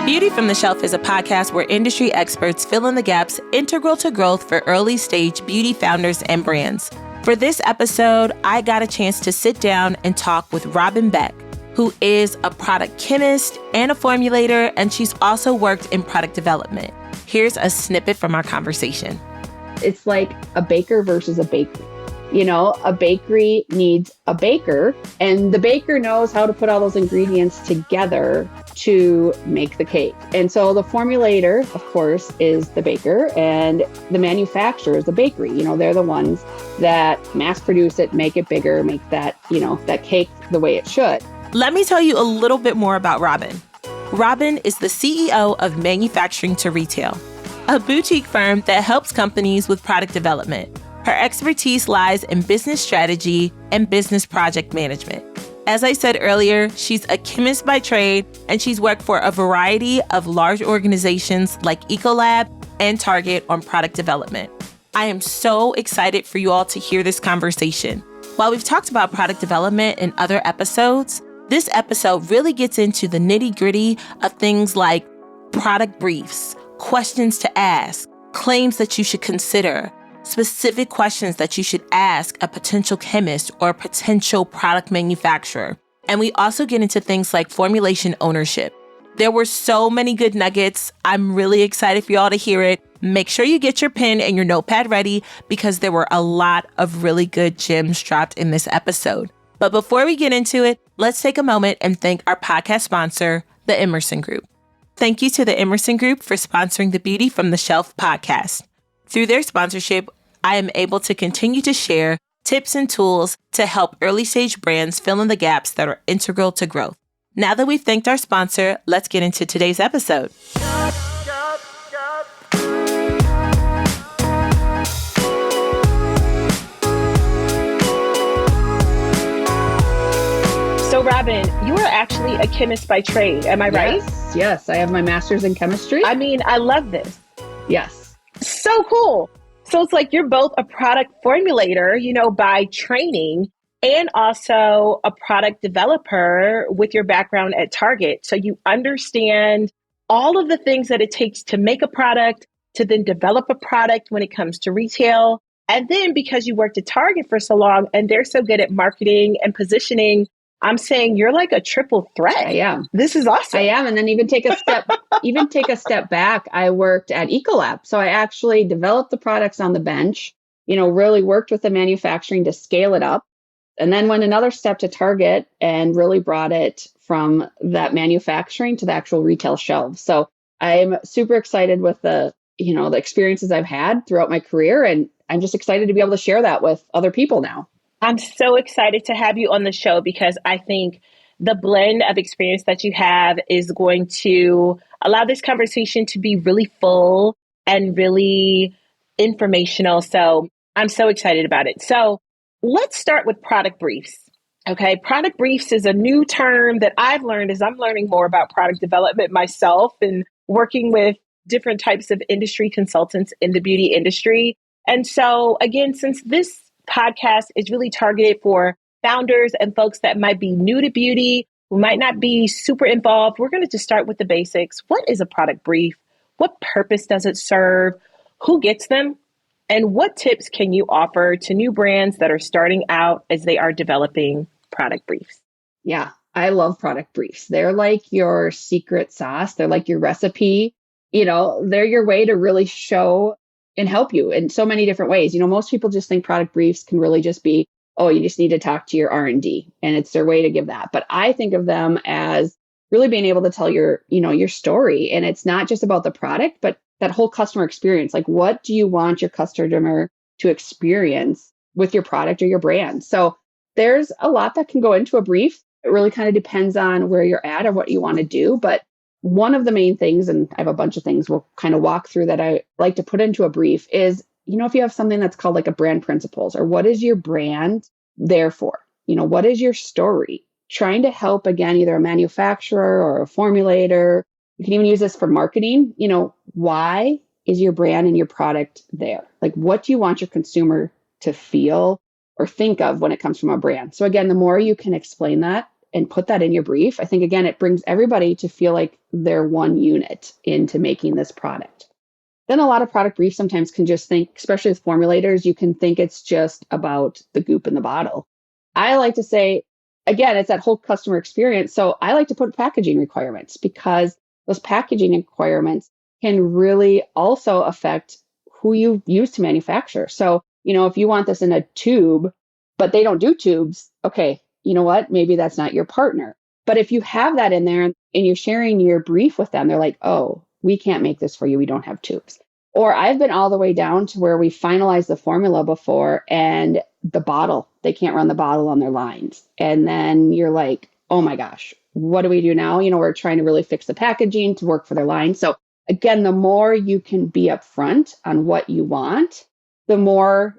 Beauty from the Shelf is a podcast where industry experts fill in the gaps integral to growth for early stage beauty founders and brands. For this episode, I got a chance to sit down and talk with Robin Beck, who is a product chemist and a formulator, and she's also worked in product development. Here's a snippet from our conversation. It's like a baker versus a bakery. You know, a bakery needs a baker, and the baker knows how to put all those ingredients together to make the cake. And so the formulator, of course, is the baker, and the manufacturer is the bakery. You know, they're the ones that mass produce it, make it bigger, make that, you know, that cake the way it should. Let me tell you a little bit more about Robin. Robin is the CEO of Manufacturing to Retail, a boutique firm that helps companies with product development. Her expertise lies in business strategy and business project management. As I said earlier, she's a chemist by trade, and she's worked for a variety of large organizations like Ecolab and Target on product development. I am so excited for you all to hear this conversation. While we've talked about product development in other episodes, this episode really gets into the nitty-gritty of things like product briefs, questions to ask, claims that you should consider, specific questions that you should ask a potential chemist or a potential product manufacturer. And we also get into things like formulation ownership. There were so many good nuggets. I'm really excited for y'all to hear it. Make sure you get your pen and your notepad ready because there were a lot of really good gems dropped in this episode. But before we get into it, let's take a moment and thank our podcast sponsor, the M.U.S.E Group. Thank you to the M.U.S.E Group for sponsoring the Beauty from the Shelf podcast. Through their sponsorship, I am able to continue to share tips and tools to help early stage brands fill in the gaps that are integral to growth. Now that we've thanked our sponsor, let's get into today's episode. So Robin, you are actually a chemist by trade, am I right? Yes, I have my master's in chemistry. I mean, I love this. Yes. So cool. So it's like you're both a product formulator, you know, by training, and also a product developer with your background at Target. So you understand all of the things that it takes to make a product, to then develop a product when it comes to retail. And then because you worked at Target for so long and they're so good at marketing and positioning, I'm saying you're like a triple threat. I am. This is awesome. I am. And then even take a step back, I worked at Ecolab. So I actually developed the products on the bench, you know, really worked with the manufacturing to scale it up. And then went another step to Target and really brought it from that manufacturing to the actual retail shelves. So I'm super excited with the experiences I've had throughout my career. And I'm just excited to be able to share that with other people now. I'm so excited to have you on the show because I think the blend of experience that you have is going to allow this conversation to be really full and really informational. So I'm so excited about it. So let's start with product briefs. Okay. Product briefs is a new term that I've learned as I'm learning more about product development myself and working with different types of industry consultants in the beauty industry. And so again, since this podcast is really targeted for founders and folks that might be new to beauty, who might not be super involved, we're going to just start with the basics. What is a product brief? What purpose does it serve? Who gets them? And what tips can you offer to new brands that are starting out as they are developing product briefs? Yeah, I love product briefs. They're like your secret sauce. They're like your recipe. You know, they're your way to really show and help you in so many different ways. You know, most people just think product briefs can really just be, oh, you just need to talk to your R&D, and it's their way to give that. But I think of them as really being able to tell your story. And it's not just about the product, but that whole customer experience. Like, what do you want your customer to experience with your product or your brand? So there's a lot that can go into a brief. It really kind of depends on where you're at or what you want to do. But one of the main things, and I have a bunch of things we'll kind of walk through that I like to put into a brief is, you know, if you have something that's called like a brand principles, or what is your brand there for? You know, what is your story? Trying to help, again, either a manufacturer or a formulator. You can even use this for marketing. You know, why is your brand and your product there? Like, what do you want your consumer to feel or think of when it comes from a brand? So again, the more you can explain that and put that in your brief, I think, again, it brings everybody to feel like they're one unit into making this product. Then a lot of product briefs sometimes can just think, especially with formulators, you can think it's just about the goop in the bottle. I like to say, again, it's that whole customer experience. So I like to put packaging requirements because those packaging requirements can really also affect who you use to manufacture. So, if you want this in a tube, but they don't do tubes, okay, you know what? Maybe that's not your partner. But if you have that in there and you're sharing your brief with them, they're like, oh, we can't make this for you. We don't have tubes. Or I've been all the way down to where we finalized the formula before and the bottle, they can't run the bottle on their lines. And then you're like, oh my gosh, what do we do now? We're trying to really fix the packaging to work for their line. So again, the more you can be upfront on what you want, the more,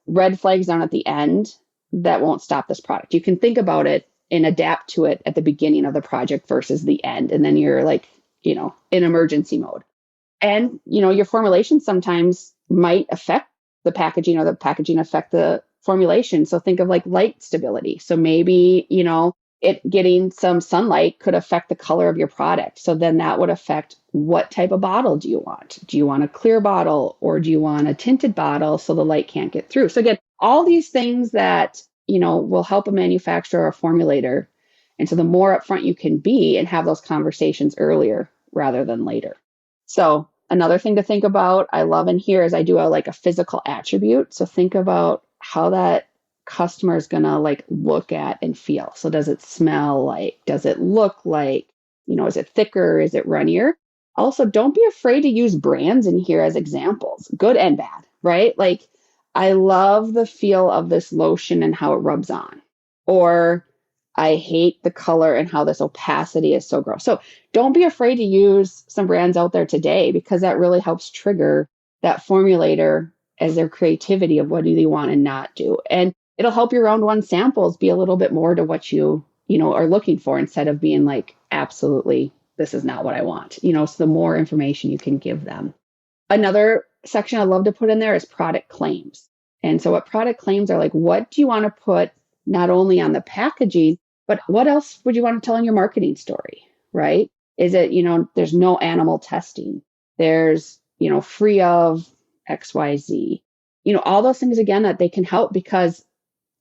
red flags down at the end that won't stop this product. You can think about it and adapt to it at the beginning of the project versus the end. And then you're like, in emergency mode. And, your formulation sometimes might affect the packaging or the packaging affect the formulation. So think of like light stability. So maybe, it getting some sunlight could affect the color of your product. So then that would affect what type of bottle do you want? Do you want a clear bottle or do you want a tinted bottle so the light can't get through? So again, all these things that, will help a manufacturer or a formulator. And so the more upfront you can be and have those conversations earlier rather than later. So another thing to think about, I love in here is I do a physical attribute. So think about how that customer is going to look at and feel. So does it smell like, does it look like, is it thicker? Is it runnier? Also, don't be afraid to use brands in here as examples, good and bad, right? Like I love the feel of this lotion and how it rubs on, or I hate the color and how this opacity is so gross. So don't be afraid to use some brands out there today because that really helps trigger that formulator as their creativity of what do they want and not do. And it'll help your round one samples be a little bit more to what you are looking for instead of being like, absolutely, this is not what I want. So the more information you can give them. Another section I love to put in there is product claims. And so what product claims are like, what do you want to put not only on the packaging, but what else would you want to tell in your marketing story, right? Is it, there's no animal testing. There's, free of XYZ. All those things, again, that they can help because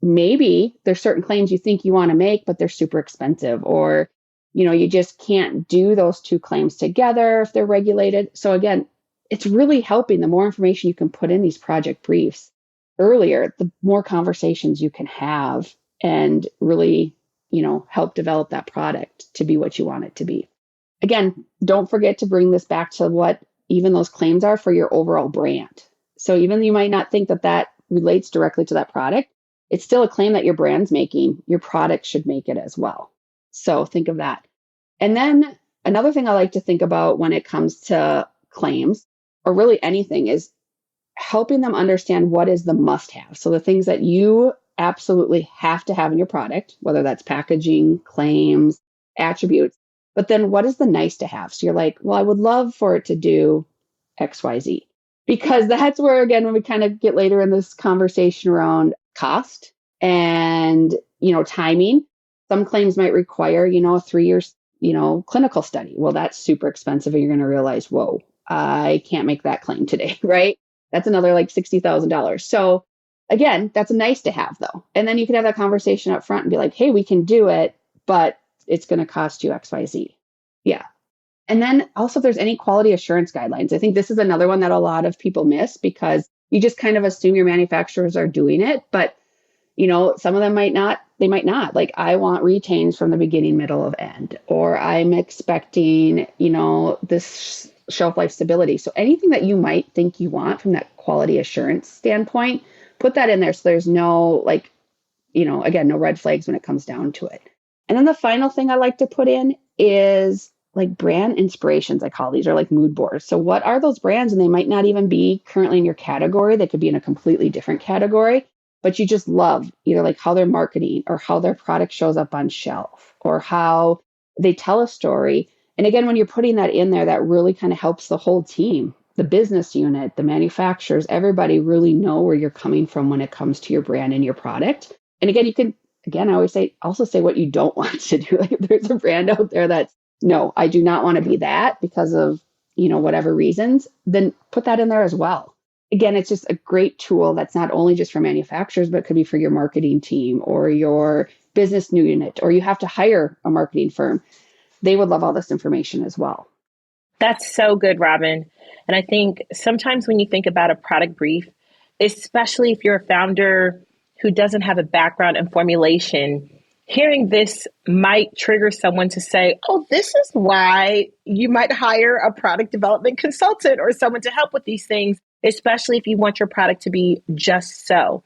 maybe there's certain claims you think you want to make, but they're super expensive or, you just can't do those two claims together if they're regulated. So again, it's really helping the more information you can put in these project briefs earlier, the more conversations you can have and really, help develop that product to be what you want it to be. Again, don't forget to bring this back to what even those claims are for your overall brand. So even though you might not think that relates directly to that product, it's still a claim that your brand's making. Your product should make it as well. So think of that. And then another thing I like to think about when it comes to claims or really anything is helping them understand what is the must-have. So the things that you absolutely have to have in your product, whether that's packaging, claims, attributes, but then what is the nice to have? So you're like, well, I would love for it to do XYZ. Because that's where, again, when we kind of get later in this conversation around cost and, timing, some claims might require, a 3 years, clinical study. Well, that's super expensive. And you're going to realize, whoa, I can't make that claim today, right? That's another like $60,000. So again, that's a nice to have though. And then you can have that conversation up front and be like, hey, we can do it, but it's going to cost you XYZ. Yeah. And then also if there's any quality assurance guidelines, I think this is another one that a lot of people miss because you just kind of assume your manufacturers are doing it, but some of them might not, they might not. Like I want retains from the beginning, middle, of end, or I'm expecting, this shelf life stability. So anything that you might think you want from that quality assurance standpoint, put that in there so there's no again, no red flags when it comes down to it. And then the final thing I like to put in is like brand inspirations, I call these, or like mood boards. So what are those brands? And they might not even be currently in your category. They could be in a completely different category, but you just love either like how they're marketing or how their product shows up on shelf or how they tell a story. And again, when you're putting that in there, that really kind of helps the whole team, the business unit, the manufacturers, everybody really know where you're coming from when it comes to your brand and your product. And again, you can again, I always say, also say what you don't want to do. Like if there's a brand out there that's, no, I do not want to be that because of, whatever reasons, then put that in there as well. Again, it's just a great tool that's not only just for manufacturers, but could be for your marketing team or your business new unit, or you have to hire a marketing firm. They would love all this information as well. That's so good, Robin. And I think sometimes when you think about a product brief, especially if you're a founder who doesn't have a background in formulation, hearing this might trigger someone to say, oh, this is why you might hire a product development consultant or someone to help with these things, especially if you want your product to be just so.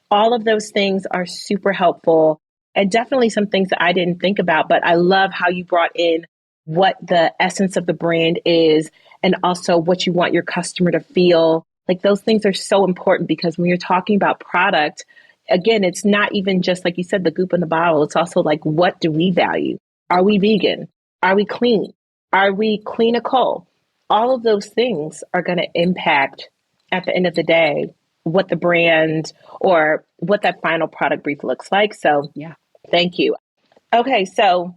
All of those things are super helpful and definitely some things that I didn't think about, but I love how you brought in what the essence of the brand is and also what you want your customer to feel. Like those things are so important because when you're talking about product, again, it's not even just like you said, the goop in the bottle. It's also like, what do we value? Are we vegan? Are we clean? Are we clinical? All of those things are going to impact at the end of the day what the brand or what that final product brief looks like. So Yeah. thank you. Okay, so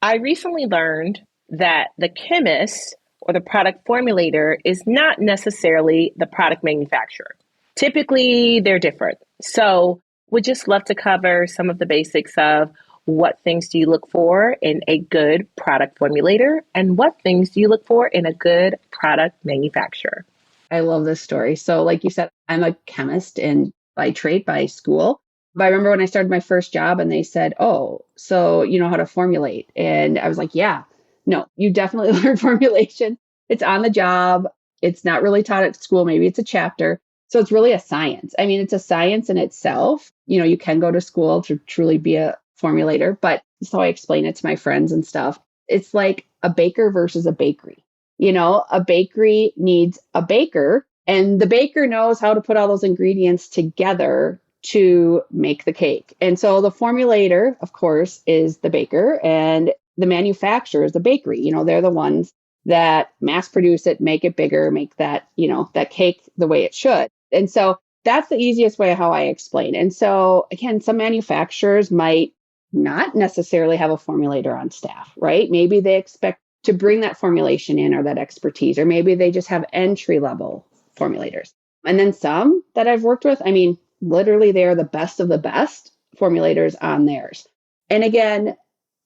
I recently learned that the chemist or the product formulator is not necessarily the product manufacturer. Typically, they're different. So, would just love to cover some of the basics of what things do you look for in a good product formulator and what things do you look for in a good product manufacturer? I love this story. So, like you said, I'm a chemist and by trade, by school. But I remember when I started my first job and they said, oh, so you know how to formulate. And I was like, yeah, no, you definitely learn formulation. It's on the job. It's not really taught at school. Maybe it's a chapter. So it's really a science. I mean, it's a science in itself. You can go to school to truly be a formulator, but that's how I explain it to my friends and stuff. It's like a baker versus a bakery. A bakery needs a baker, and the baker knows how to put all those ingredients together to make the cake. And so the formulator, of course, is the baker, and the manufacturer is the bakery. They're the ones that mass produce it, make it bigger, make that, that cake the way it should. And so that's the easiest way how I explain. And so again, some manufacturers might not necessarily have a formulator on staff, right? Maybe they expect to bring that formulation in or that expertise, or maybe they just have entry level formulators. And then some that I've worked with, I mean, literally they are the best of the best formulators on theirs. And again,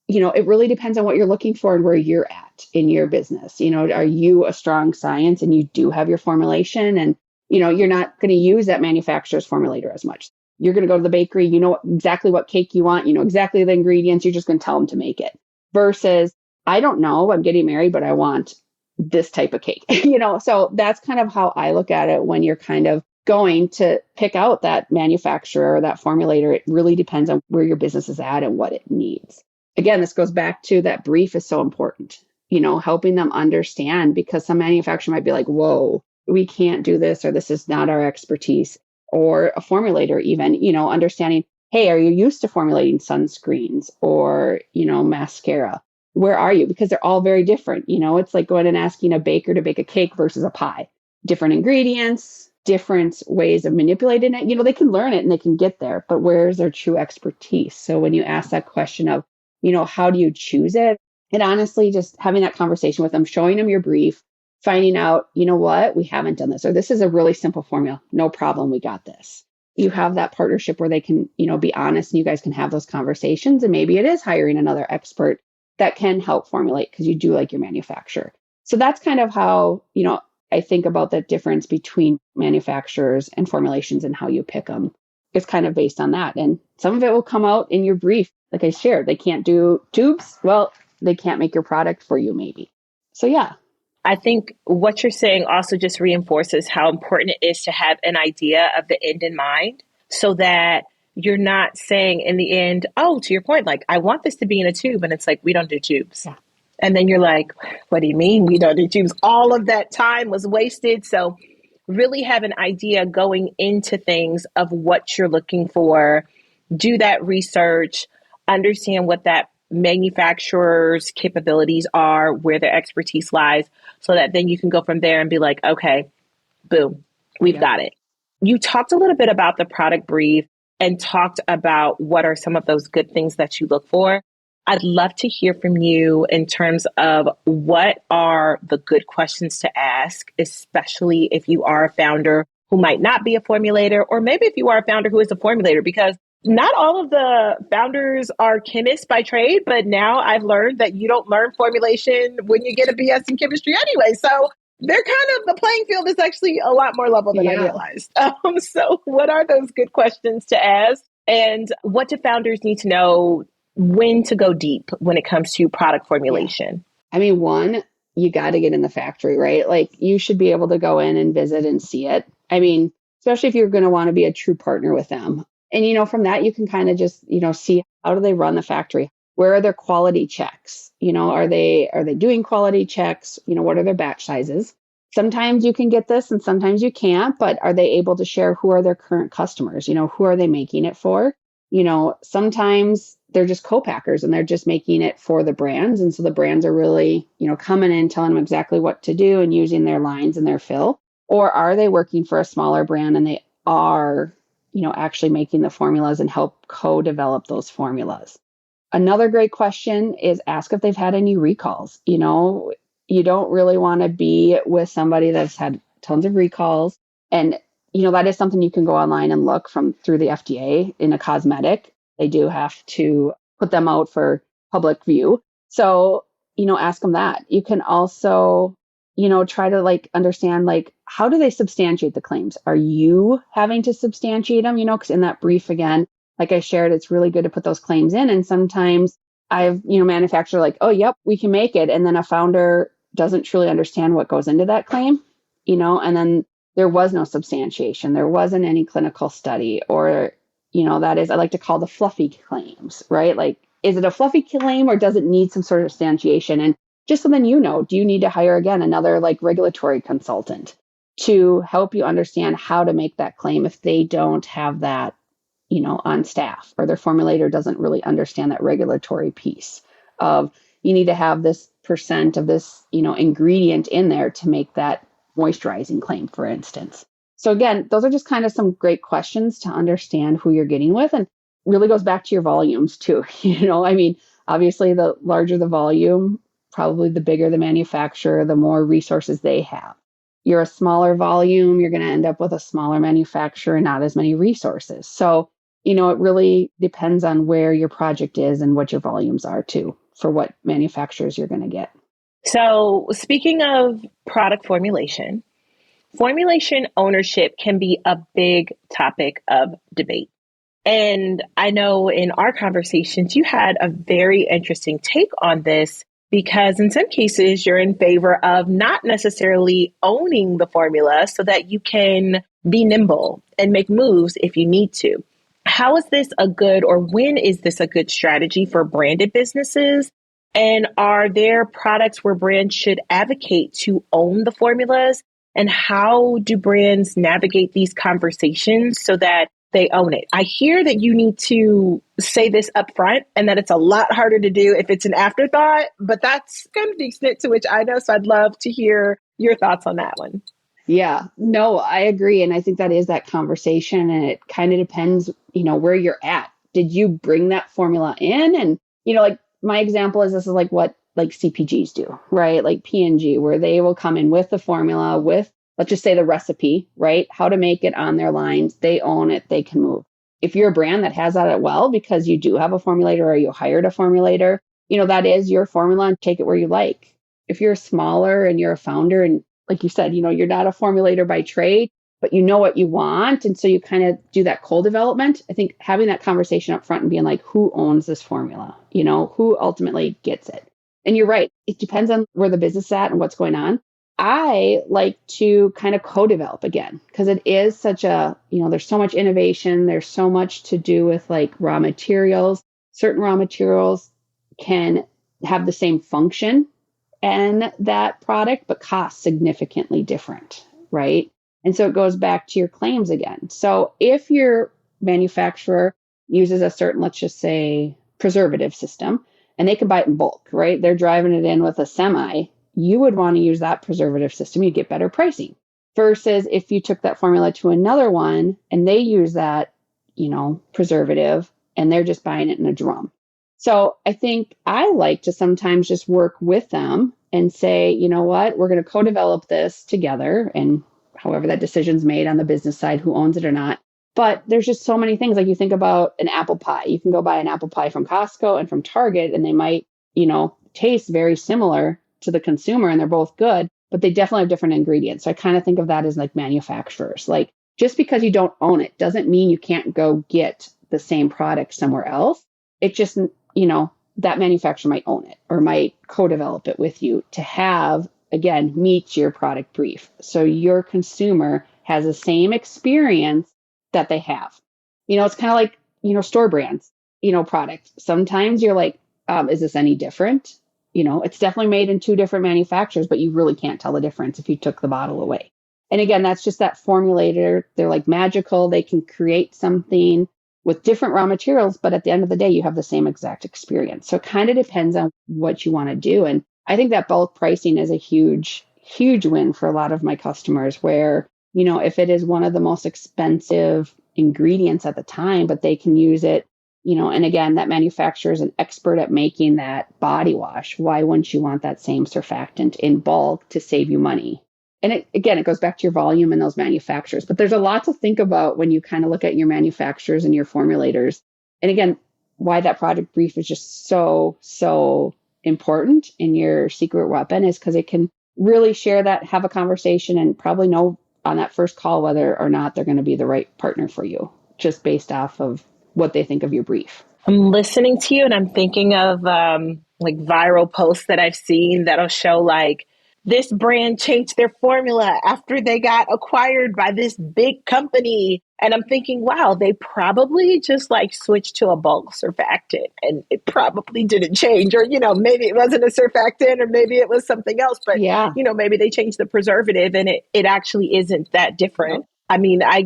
it really depends on what you're looking for and where you're at in your business. Are you a strong science and you do have your formulation and, you're not going to use that manufacturer's formulator as much. You're going to go to the bakery, you know exactly what cake you want, you know exactly the ingredients, you're just going to tell them to make it. Versus, I don't know, I'm getting married, but I want this type of cake, So that's kind of how I look at it when you're kind of going to pick out that manufacturer or that formulator. It really depends on where your business is at and what it needs. Again, this goes back to that brief is so important, helping them understand, because some manufacturer might be like, whoa, we can't do this, or this is not our expertise, or a formulator even, understanding, hey, are you used to formulating sunscreens or, mascara? Where are you? Because they're all very different. It's like going and asking a baker to bake a cake versus a pie. Different ingredients, different ways of manipulating it. They can learn it and they can get there, but where's their true expertise? So when you ask that question of, how do you choose it? And honestly, just having that conversation with them, showing them your brief, finding out, what, we haven't done this, or this is a really simple formula. No problem. We got this. You have that partnership where they can, be honest and you guys can have those conversations. And maybe it is hiring another expert that can help formulate because you do like your manufacturer. So that's kind of how, I think about the difference between manufacturers and formulations and how you pick them. It's kind of based on that. And some of it will come out in your brief. Like I shared, they can't do tubes. Well, they can't make your product for you, maybe. So, yeah. I think what you're saying also just reinforces how important it is to have an idea of the end in mind so that you're not saying in the end, oh, to your point, like, I want this to be in a tube. And it's like, we don't do tubes. Yeah. And then you're like, what do you mean we don't do tubes? All of that time was wasted. So really have an idea going into things of what you're looking for, do that research, understand what that manufacturer's capabilities are, where their expertise lies, so that then you can go from there and be like, okay, boom, we've got it. You talked a little bit about the product brief. and talked about what are some of those good things that you look for. I'd love to hear from you in terms of what are the good questions to ask, especially if you are a founder who might not be a formulator, or maybe if you are a founder who is a formulator, because not all of the founders are chemists by trade, but now I've learned that you don't learn formulation when you get a BS in chemistry anyway. So they're kind of, the playing field is actually a lot more level than I Yeah. realized. So what are those good questions to ask? And what do founders need to know when to go deep when it comes to product Yeah. formulation? I mean, one, you got to get in the factory, right? Like you should be able to go in and visit and see it. I mean, especially if you're going to want to be a true partner with them. And, from that, you can kind of just, see how do they run the factory? Where are their quality checks? Are they doing quality checks? What are their batch sizes? Sometimes you can get this and sometimes you can't, but are they able to share who are their current customers? Who are they making it for? Sometimes they're just co-packers and they're just making it for the brands. And so the brands are really, coming in, telling them exactly what to do and using their lines and their fill. Or are they working for a smaller brand and they are, actually making the formulas and help co-develop those formulas? Another great question is ask if they've had any recalls. You don't really want to be with somebody that's had tons of recalls. And, that is something you can go online and look from through the FDA in a cosmetic. They do have to put them out for public view. So, ask them that. You can also, try to understand how do they substantiate the claims? Are you having to substantiate them? Because in that brief again, like I shared, it's really good to put those claims in. And sometimes I've, manufacturer like, oh, yep, we can make it. And then a founder doesn't truly understand what goes into that claim, and then there was no substantiation. There wasn't any clinical study or, that is, I like to call the fluffy claims, right? Like, is it a fluffy claim or does it need some sort of substantiation? And just so then, do you need to hire again another regulatory consultant to help you understand how to make that claim if they don't have that on staff or their formulator doesn't really understand that regulatory piece of you need to have this percent of this, ingredient in there to make that moisturizing claim, for instance. So again, those are just kind of some great questions to understand who you're getting with and really goes back to your volumes too. I mean, obviously the larger the volume, probably the bigger the manufacturer, the more resources they have. You're a smaller volume, you're going to end up with a smaller manufacturer and not as many resources. So it really depends on where your project is and what your volumes are too, for what manufacturers you're going to get. So, speaking of product formulation, formulation ownership can be a big topic of debate. And I know in our conversations, you had a very interesting take on this because in some cases, you're in favor of not necessarily owning the formula so that you can be nimble and make moves if you need to. How is this a good, or when is this a good strategy for branded businesses? And are there products where brands should advocate to own the formulas? And how do brands navigate these conversations so that they own it? I hear that you need to say this up front and that it's a lot harder to do if it's an afterthought, but that's kind of the extent to which I know. So I'd love to hear your thoughts on that one. Yeah, no, I agree. And I think that is that conversation. And it kind of depends, where you're at. Did you bring that formula in? And, my example is this is what CPGs do, right? Like P&G, where they will come in with the formula, with, let's just say the recipe, right? How to make it on their lines. They own it. They can move. If you're a brand that has that well, because you do have a formulator or you hired a formulator, that is your formula and take it where you like. If you're smaller and you're a founder and like you said, you're not a formulator by trade, but you know what you want. And so you kind of do that co-development. I think having that conversation up front and being like, who owns this formula? Who ultimately gets it? And you're right. It depends on where the business is at and what's going on. I like to kind of co-develop again, because it is such a, there's so much innovation. There's so much to do with raw materials. Certain raw materials can have the same function and that product, but cost significantly different, right? And so it goes back to your claims again. So if your manufacturer uses a certain, let's just say, preservative system, and they can buy it in bulk, right? They're driving it in with a semi, you would want to use that preservative system. You get better pricing. Versus if you took that formula to another one and they use that, preservative, and they're just buying it in a drum. So I think I like to sometimes just work with them and say, you know what, we're going to co-develop this together. And however that decision's made on the business side, who owns it or not. But there's just so many things. Like you think about an apple pie. You can go buy an apple pie from Costco and from Target, and they might, taste very similar to the consumer, and they're both good, but they definitely have different ingredients. So I kind of think of that as like manufacturers. Like just because you don't own it doesn't mean you can't go get the same product somewhere else. It just, that manufacturer might own it or might co-develop it with you to have, again, meet your product brief. So your consumer has the same experience that they have. It's kind of like, store brands, product. Sometimes you're like, is this any different? It's definitely made in two different manufacturers, but you really can't tell the difference if you took the bottle away. And again, that's just that formulator. They're like magical. They can create something with different raw materials, but at the end of the day, you have the same exact experience. So it kind of depends on what you want to do. And I think that bulk pricing is a huge, huge win for a lot of my customers where, if it is one of the most expensive ingredients at the time, but they can use it, and again, that manufacturer is an expert at making that body wash. Why wouldn't you want that same surfactant in bulk to save you money? And it goes back to your volume and those manufacturers. But there's a lot to think about when you kind of look at your manufacturers and your formulators. And again, why that product brief is just so, so important in your secret weapon is because it can really share that, have a conversation, and probably know on that first call whether or not they're going to be the right partner for you, just based off of what they think of your brief. I'm listening to you and I'm thinking of like viral posts that I've seen that'll show like this brand changed their formula after they got acquired by this big company. And I'm thinking, wow, they probably just like switched to a bulk surfactant and it probably didn't change. Or, maybe it wasn't a surfactant or maybe it was something else. But, Yeah. Maybe they changed the preservative and it actually isn't that different. Nope. I mean, I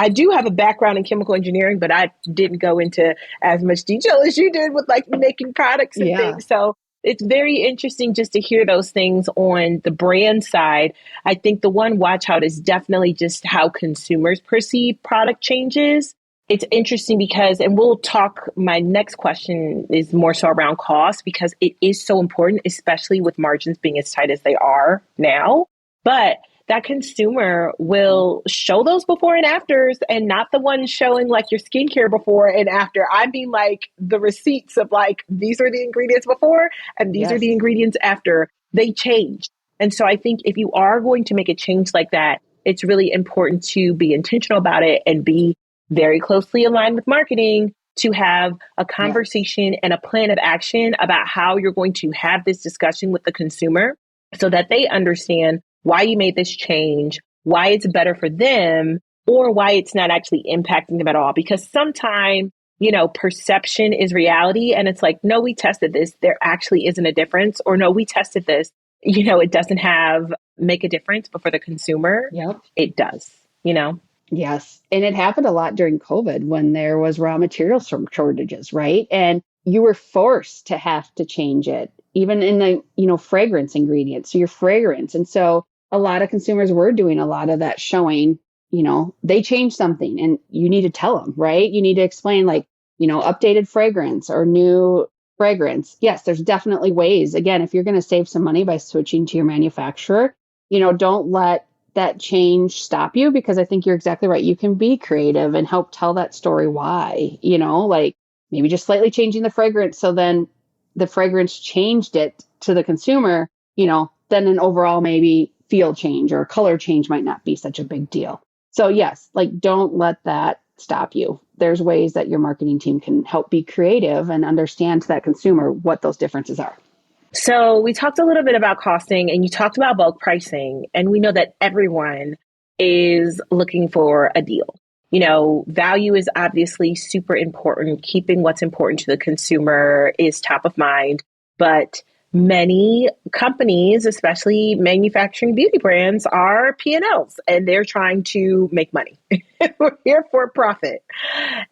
do have a background in chemical engineering, but I didn't go into as much detail as you did with like making products and Yeah. things. So it's very interesting just to hear those things on the brand side. I think the one watch out is definitely just how consumers perceive product changes. It's interesting because, and we'll talk, my next question is more so around cost because it is so important, especially with margins being as tight as they are now. But that consumer will show those before and afters and not the one showing like your skincare before and after. I mean like the receipts of like, these are the ingredients before and these are the ingredients after. They change. And so I think if you are going to make a change like that, it's really important to be intentional about it and be very closely aligned with marketing to have a conversation and a plan of action about how you're going to have this discussion with the consumer so that they understand why you made this change, why it's better for them, or why it's not actually impacting them at all. Because sometimes, perception is reality. And it's like, no, we tested this. There actually isn't a difference. Or no, we tested this. It doesn't make a difference. But for the consumer, it does, Yes. And it happened a lot during COVID when there was raw material shortages, right? And you were forced to have to change it, even in the, fragrance ingredients, so your fragrance. And so a lot of consumers were doing a lot of that showing, they changed something and you need to tell them, right? You need to explain like, updated fragrance or new fragrance. Yes, there's definitely ways. Again, if you're going to save some money by switching to your manufacturer, don't let that change stop you because I think you're exactly right. You can be creative and help tell that story why, like maybe just slightly changing the fragrance. So then the fragrance changed it to the consumer, then an overall maybe feel change or color change might not be such a big deal. So yes, like don't let that stop you. There's ways that your marketing team can help be creative and understand to that consumer what those differences are. So we talked a little bit about costing and you talked about bulk pricing, and we know that everyone is looking for a deal. Value is obviously super important. Keeping what's important to the consumer is top of mind, but many companies, especially manufacturing beauty brands, are P&Ls and they're trying to make money. We're here for profit.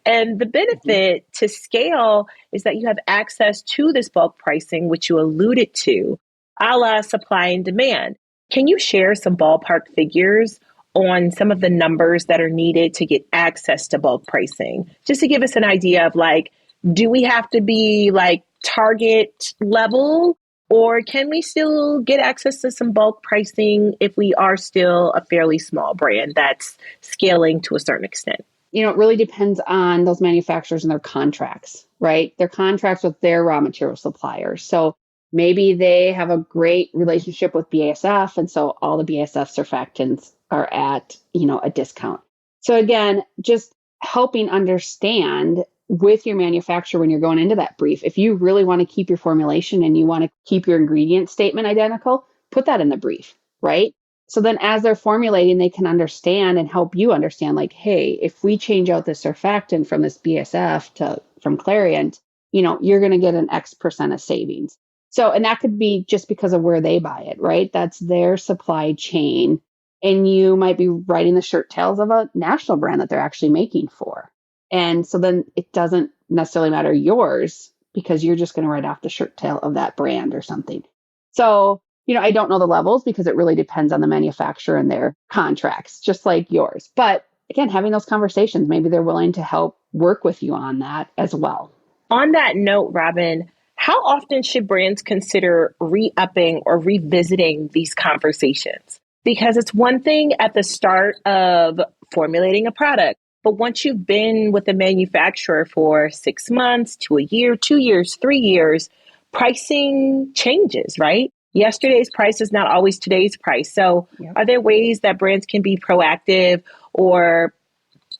And the benefit to scale is that you have access to this bulk pricing, which you alluded to, a la supply and demand. Can you share some ballpark figures on some of the numbers that are needed to get access to bulk pricing? Just to give us an idea of like, do we have to be like target level, or can we still get access to some bulk pricing if we are still a fairly small brand that's scaling to a certain extent? It really depends on those manufacturers and their contracts, right? Their contracts with their raw material suppliers. So maybe they have a great relationship with BASF. And so all the BASF surfactants are at, a discount. So again, just helping understand with your manufacturer when you're going into that brief, if you really want to keep your formulation and you want to keep your ingredient statement identical, put that in the brief, right? So then as they're formulating, they can understand and help you understand like, hey, if we change out this surfactant from this BSF from Clariant, you're going to get an X% of savings. So, and that could be just because of where they buy it, right? That's their supply chain. And you might be writing the shirt tails of a national brand that they're actually making for. And so then it doesn't necessarily matter yours because you're just going to write off the shirt tail of that brand or something. So, I don't know the levels because it really depends on the manufacturer and their contracts, just like yours. But again, having those conversations, maybe they're willing to help work with you on that as well. On that note, Robin, how often should brands consider re-upping or revisiting these conversations? Because it's one thing at the start of formulating a product, but once you've been with the manufacturer for 6 months to a year, 2 years, 3 years, pricing changes, right? Yesterday's price is not always today's price. So Are there ways that brands can be proactive or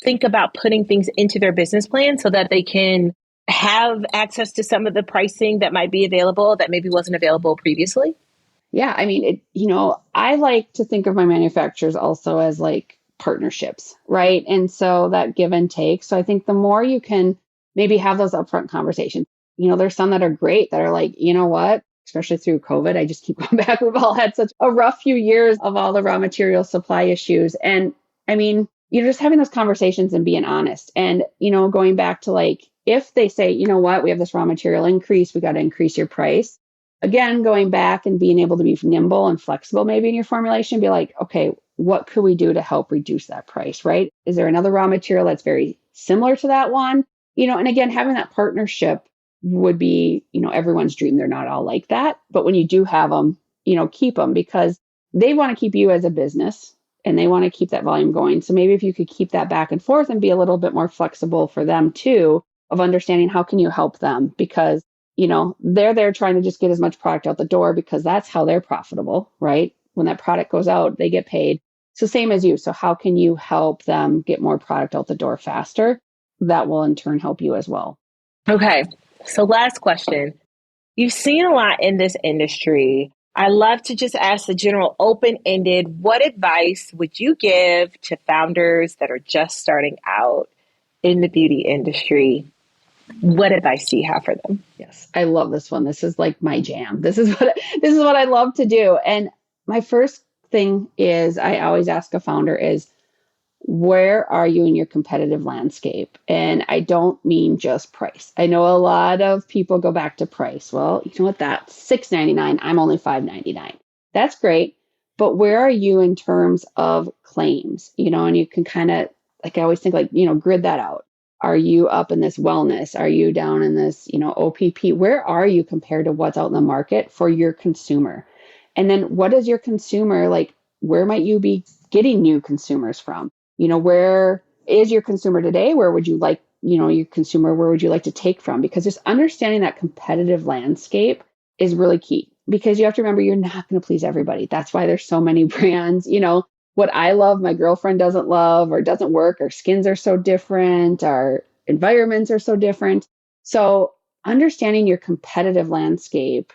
think about putting things into their business plan so that they can have access to some of the pricing that might be available that maybe wasn't available previously? Yeah, I mean, I like to think of my manufacturers also as like partnerships, right? And so that give and take. So I think the more you can maybe have those upfront conversations, there's some that are great that are like, you know what? Especially through COVID, I just keep going back. We've all had such a rough few years of all the raw material supply issues. And I mean, just having those conversations and being honest and, going back to like, if they say, you know what, we have this raw material increase, we got to increase your price. Again, going back and being able to be nimble and flexible maybe in your formulation, be like, okay, what could we do to help reduce that price, right? Is there another raw material that's very similar to that one? And again, having that partnership would be, everyone's dream. They're not all like that. But when you do have them, keep them because they want to keep you as a business and they want to keep that volume going. So maybe if you could keep that back and forth and be a little bit more flexible for them too, of understanding how can you help them because they're there trying to just get as much product out the door because that's how they're profitable, right? When that product goes out, they get paid. So same as you. So how can you help them get more product out the door faster? That will in turn help you as well. Okay. So last question. You've seen a lot in this industry. I love to just ask the general open-ended, what advice would you give to founders that are just starting out in the beauty industry? What advice do you have for them? Yes, I love this one. This is like my jam. This is what I love to do. And my first thing is I always ask a founder is where are you in your competitive landscape? And I don't mean just price. I know a lot of people go back to price. Well, you know what? That's $6.99. I'm only $5.99. That's great. But where are you in terms of claims? And you can kind of, like I always think like, grid that out. Are you up in this wellness? Are you down in this, OPP? Where are you compared to what's out in the market for your consumer? And then what is your consumer like? Where might you be getting new consumers from? Where is your consumer today? Where would you like, your consumer, where would you like to take from? Because just understanding that competitive landscape is really key because you have to remember you're not going to please everybody. That's why there's so many brands, what I love, my girlfriend doesn't love or doesn't work. Our skins are so different. Our environments are so different. So understanding your competitive landscape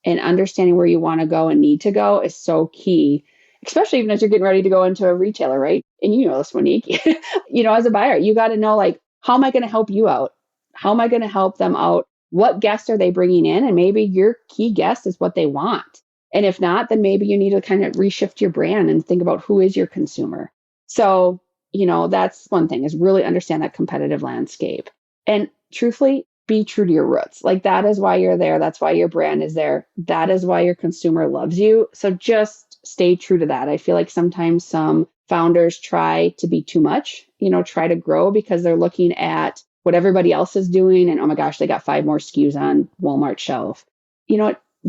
and understanding where you want to go and need to go is so key, especially even as you're getting ready to go into a retailer, right? And this, Monique, as a buyer, you got to know, like, how am I going to help you out? How am I going to help them out? What guests are they bringing in? And maybe your key guest is what they want. And if not, then maybe you need to kind of reshift your brand and think about who is your consumer. So, that's one thing is really understand that competitive landscape. And truthfully, be true to your roots. Like that is why you're there. That's why your brand is there. That is why your consumer loves you. So just stay true to that. I feel like sometimes some founders try to be too much, try to grow because they're looking at what everybody else is doing. And oh my gosh, they got 5 more SKUs on Walmart shelf.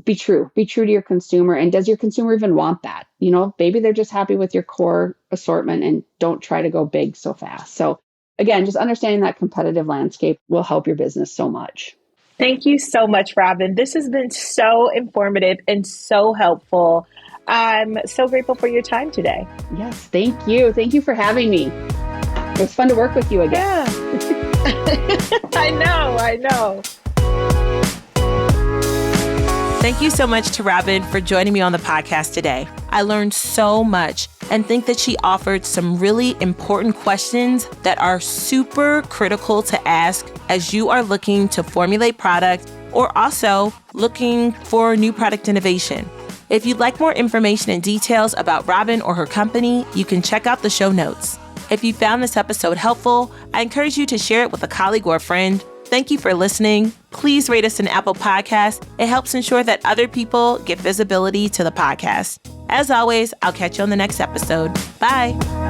Be true to your consumer. And does your consumer even want that? Maybe they're just happy with your core assortment and don't try to go big so fast. So again, just understanding that competitive landscape will help your business so much. Thank you so much, Robin. This has been so informative and so helpful. I'm so grateful for your time today. Yes, thank you. Thank you for having me. It was fun to work with you again. Yeah. I know. Thank you so much to Robin for joining me on the podcast today. I learned so much and think that she offered some really important questions that are super critical to ask as you are looking to formulate product or also looking for new product innovation. If you'd like more information and details about Robin or her company, you can check out the show notes. If you found this episode helpful, I encourage you to share it with a colleague or a friend. Thank you for listening. Please rate us an Apple Podcast. It helps ensure that other people get visibility to the podcast. As always, I'll catch you on the next episode. Bye.